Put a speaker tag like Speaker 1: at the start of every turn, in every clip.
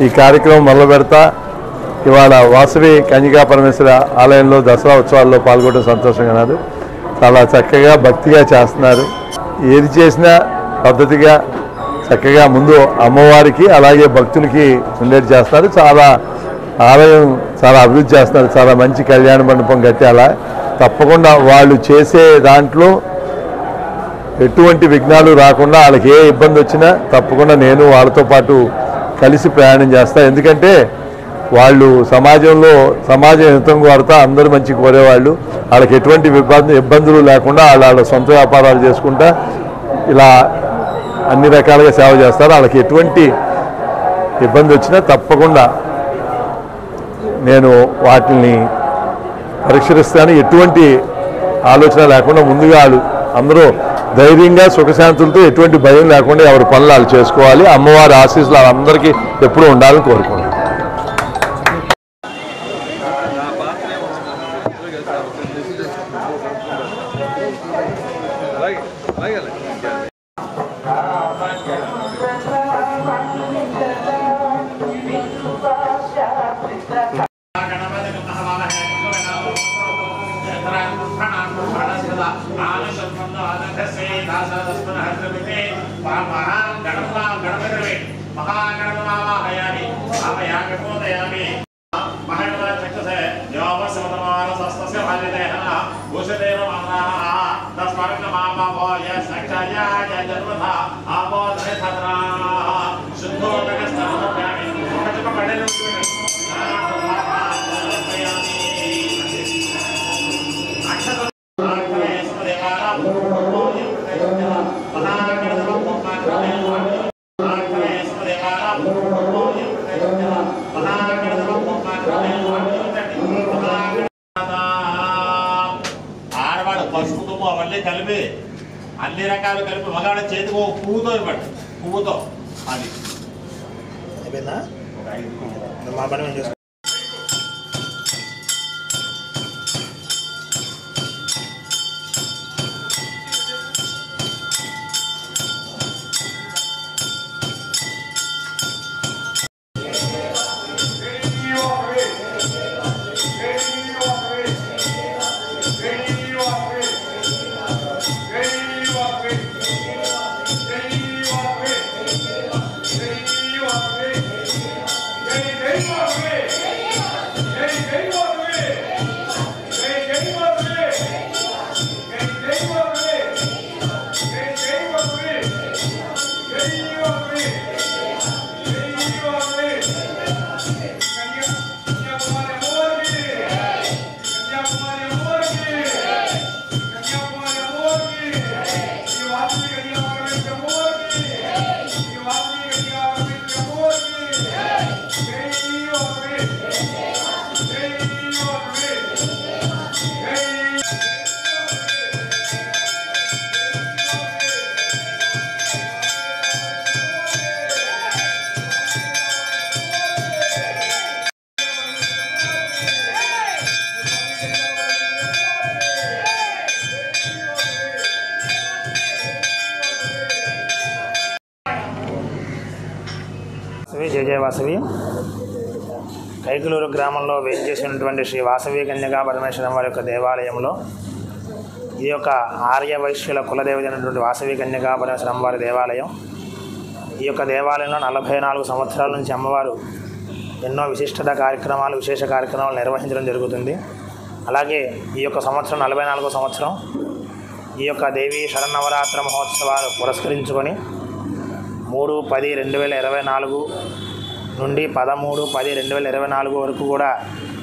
Speaker 1: ఈ కార్యక్రమం మొదలు పెడతా ఇవాళ వాసవి కన్యకా పరమేశ్వర ఆలయంలో దసరా ఉత్సవాల్లో పాల్గొనడం సంతోషంగా ఉన్నారు. చాలా చక్కగా భక్తిగా చేస్తున్నారు. ఏది చేసినా పద్ధతిగా చక్కగా ముందు అమ్మవారికి అలాగే భక్తులకి ఉండేది చేస్తున్నారు. చాలా ఆలయం చాలా అభివృద్ధి చేస్తున్నారు. చాలా మంచి కళ్యాణ మండపం కట్టాలా. తప్పకుండా వాళ్ళు చేసే దాంట్లో ఎటువంటి విఘ్నాలు రాకుండా వాళ్ళకి ఏ ఇబ్బంది వచ్చినా తప్పకుండా నేను వాళ్ళతో పాటు కలిసి ప్రయాణం చేస్తా. ఎందుకంటే వాళ్ళు సమాజం హితం కోరుతా అందరూ మంచి కోరేవాళ్ళు. వాళ్ళకి ఎటువంటి ఇబ్బందులు లేకుండా వాళ్ళ సొంత వ్యాపారాలు చేసుకుంటా ఇలా అన్ని రకాలుగా సేవ చేస్తారు. వాళ్ళకి ఎటువంటి ఇబ్బంది వచ్చినా తప్పకుండా నేను వాటిని పరిష్కరిస్తాను. ఎటువంటి ఆలోచన లేకుండా ముందుగా వాళ్ళు అందరూ ధైర్యంగా సుఖశాంతులతో ఎటువంటి భయం లేకుండా ఎవరి పనులు వాళ్ళు చేసుకోవాలి. అమ్మవారి ఆశీస్సులు వాళ్ళందరికీ ఎప్పుడూ ఉండాలని కోరుకుంటున్నాను.
Speaker 2: పసుపుతో అవన్నీ కలిపి అన్ని రకాలు కలిపి మగాడ చేతికి ఒక పువ్వుతో ఇవ్వండి. పువ్వుతో అది మా పని
Speaker 3: Hey! జయ జయ వాసవి కైకులూరు గ్రామంలో వేంచేసినటువంటి శ్రీ వాసవి కన్యకా పరమేశ్వరం వారి యొక్క దేవాలయంలో ఈ యొక్క ఆర్య వైశ్యుల కులదేవత అయినటువంటి వాసవి కన్యకా పరమేశ్వరం వారి దేవాలయం. ఈ యొక్క దేవాలయంలో 44 సంవత్సరాల నుంచి అమ్మవారు ఎన్నో విశిష్టత కార్యక్రమాలు విశేష కార్యక్రమాలు నిర్వహించడం జరుగుతుంది. అలాగే ఈ యొక్క సంవత్సరం 44వ సంవత్సరం ఈ యొక్క దేవి శరన్నవరాత్ర మహోత్సవాలు పురస్కరించుకొని 3/10/2024 నుండి 13/10/2024 వరకు కూడా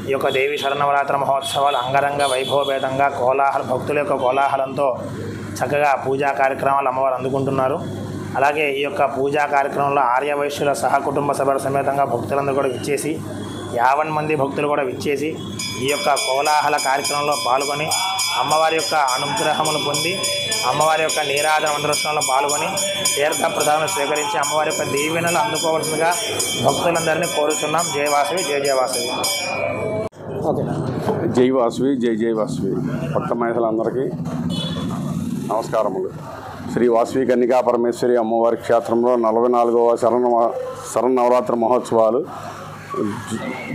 Speaker 3: ఈ యొక్క దేవి శరన్నవరాత్ర మహోత్సవాలు అంగరంగ వైభవపేతంగా భక్తుల యొక్క కోలాహలంతో చక్కగా పూజా కార్యక్రమాలు అమ్మవారు అందుకుంటున్నారు. అలాగే ఈ యొక్క పూజా కార్యక్రమంలో ఆర్య వైశ్యుల సహకుటుంబ సభల సమేతంగా భక్తులందరూ కూడా విచ్చేసి 50 మంది భక్తులు కూడా విచ్చేసి ఈ యొక్క కోలాహల కార్యక్రమంలో పాల్గొని అమ్మవారి యొక్క అనుగ్రహమును పొంది అమ్మవారి యొక్క నీరాజన మంత్రోత్సవంలో పాల్గొని తీర్థ ప్రసాదం స్వీకరించి అమ్మవారి యొక్క దీవెనలు అందుకోవాల్సిందిగా భక్తులందరినీ కోరుతున్నాం. జయ వాసవి జయ జయ వాసవి.
Speaker 4: జై వాసవి జై జై వాసవి. భక్త మహిళలందరికీ నమస్కారములు. శ్రీ వాసవి కన్యకా పరమేశ్వరి అమ్మవారి క్షేత్రంలో 44వ శరన్నవరాత్రి మహోత్సవాలు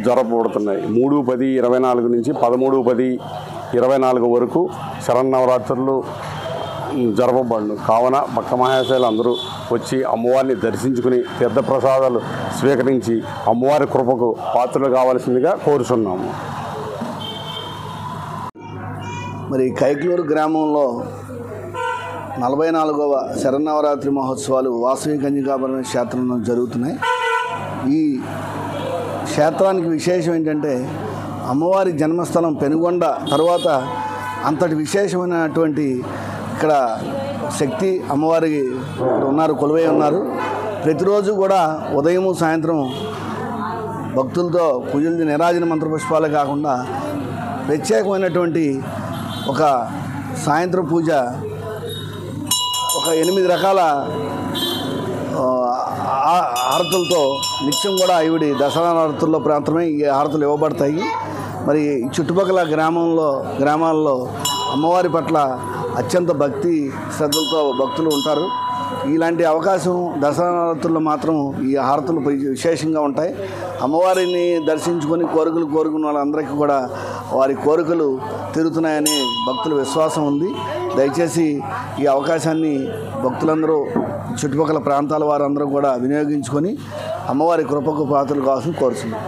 Speaker 4: జరపబడుతున్నాయి. 3/10/24 నుంచి 13/10/24 వరకు శరన్నవరాత్రులు జరపబడును. కావున భక్త మహాశయులు అందరూ వచ్చి అమ్మవారిని దర్శించుకుని తీర్థప్రసాదాలు స్వీకరించి అమ్మవారి కృపకు పాత్రలు కావాల్సిందిగా కోరుచున్నాము.
Speaker 5: మరి కైకులూరు గ్రామంలో 44వ శరన్నవరాత్రి మహోత్సవాలు వాసవి కన్యకా పరమేశ్వరి క్షేత్రంలో జరుగుతున్నాయి. ఈ క్షేత్రానికి విశేషం ఏంటంటే అమ్మవారి జన్మస్థలం పెనుగొండ తర్వాత అంతటి విశేషమైనటువంటి ఇక్కడ శక్తి అమ్మవారి ఉన్నారు, కొలువై ఉన్నారు. ప్రతిరోజు కూడా ఉదయము సాయంత్రం భక్తులతో పూజలు నీరాజన మంత్రపుష్పాలే కాకుండా ప్రత్యేకమైనటువంటి ఒక సాయంత్రం పూజ ఒక 8 రకాల హారతులతో నిత్యం కూడా ఈవిడి దసరా హారతుల్లో మాత్రమే ఈ హారతులు ఇవ్వబడతాయి. మరి చుట్టుపక్కల గ్రామాల్లో అమ్మవారి పట్ల అత్యంత భక్తి శ్రద్ధలతో భక్తులు ఉంటారు. ఇలాంటి అవకాశం దసరా హారతుల్లో మాత్రం ఈ హారతులు విశేషంగా ఉంటాయి. అమ్మవారిని దర్శించుకొని కోరుకున్న వాళ్ళందరికీ కూడా వారి కోరికలు తీరుతున్నాయని భక్తుల విశ్వాసం ఉంది. దయచేసి ఈ అవకాశాన్ని భక్తులందరూ చుట్టుపక్కల ప్రాంతాల వారందరూ కూడా వినియోగించుకొని అమ్మవారి కృపకు పాత్రలు కావాల్సింది కోరుతున్నాం.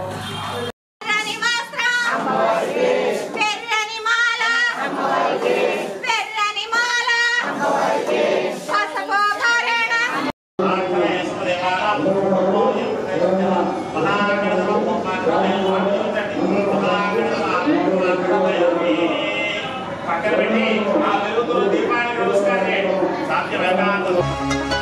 Speaker 2: పక్కన పెట్టి ఆ వెలుగులో దీపాన్ని నమస్కారం చేయండి. సాధ్యమైన